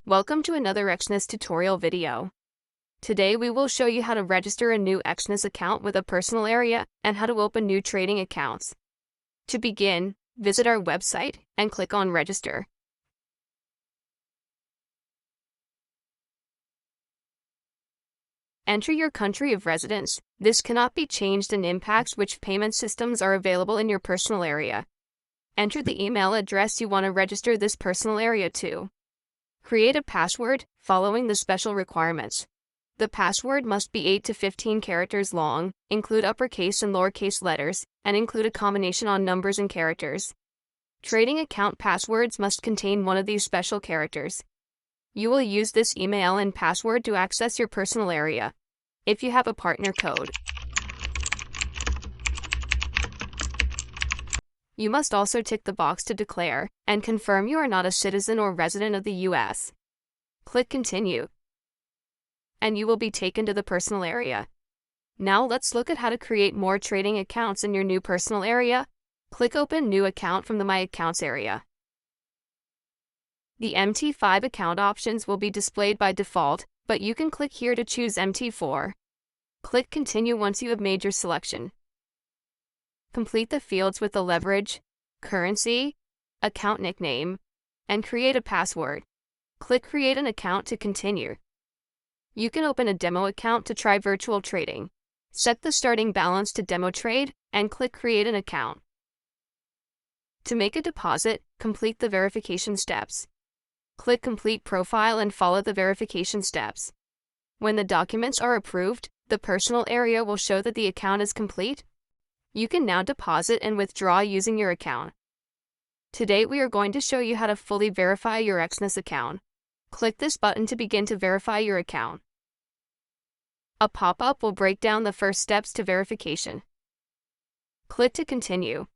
Welcome to another Exness tutorial video. Today we will show you how to register a new Exness account with a personal area and how to open new trading accounts. To begin, visit our website and click on Register. Enter your country of residence. This cannot be changed and impacts which payment systems are available in your personal area. Enter the email address you want to register this personal area to. Create a password, following the special requirements. The password must be 8 to 15 characters long, include uppercase and lowercase letters, and include a combination on numbers and characters. Trading account passwords must contain one of these special characters. You will use this email and password to access your personal area. If you have a partner code, you must also tick the box to declare and confirm you are not a citizen or resident of the U.S. Click Continue, and you will be taken to the personal area. Now let's look at how to create more trading accounts in your new personal area. Click Open New Account from the My Accounts area. The MT5 account options will be displayed by default, but you can click here to choose MT4. Click Continue once you have made your selection. Complete the fields with the leverage, currency, account nickname, and create a password. Click Create an account to continue. You can open a demo account to try virtual trading. Set the starting balance to demo trade and click Create an account. To make a deposit, complete the verification steps. Click Complete Profile and follow the verification steps. When the documents are approved, the personal area will show that the account is complete. You can now deposit and withdraw using your account. Today we are going to show you how to fully verify your Exness account. Click this button to begin to verify your account. A pop-up will break down the first steps to verification. Click to continue.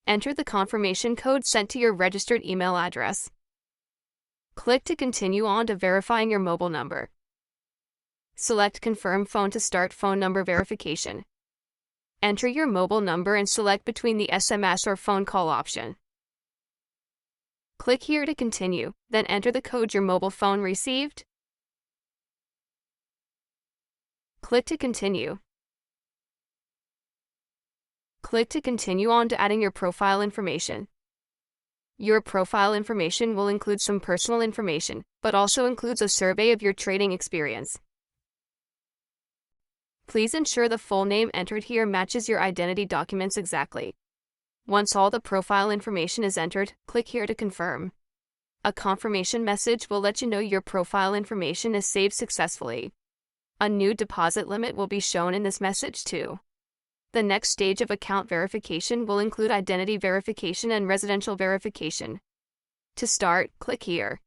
Enter the confirmation code sent to your registered email address. Click to continue on to verifying your mobile number. Select Confirm Phone to start phone number verification. Enter your mobile number and select between the SMS or phone call option. Click here to continue, then enter the code your mobile phone received. Click to continue. Click to continue on to adding your profile information. Your profile information will include some personal information, but also includes a survey of your trading experience. Please ensure the full name entered here matches your identity documents exactly. Once all the profile information is entered, click here to confirm. A confirmation message will let you know your profile information is saved successfully. A new deposit limit will be shown in this message too. The next stage of account verification will include identity verification and residential verification. To start, click here.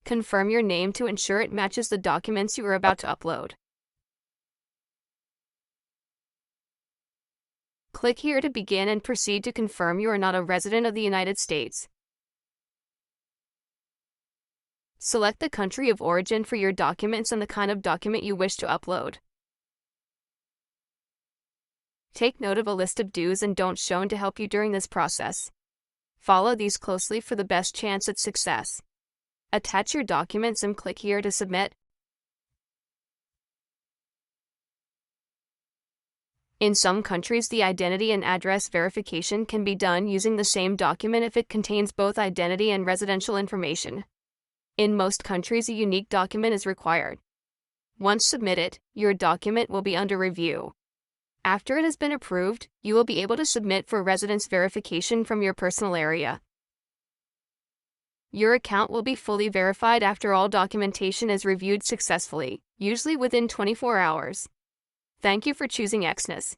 Confirm your name to ensure it matches the documents you are about to upload. Click here to begin and proceed to confirm you are not a resident of the United States. Select the country of origin for your documents and the kind of document you wish to upload. Take note of a list of do's and don'ts shown to help you during this process. Follow these closely for the best chance at success. Attach your documents and click here to submit. In some countries, the identity and address verification can be done using the same document if it contains both identity and residential information. In most countries, a unique document is required. Once submitted, your document will be under review. After it has been approved, you will be able to submit for residence verification from your personal area. Your account will be fully verified after all documentation is reviewed successfully, usually within 24 hours. Thank you for choosing Exness.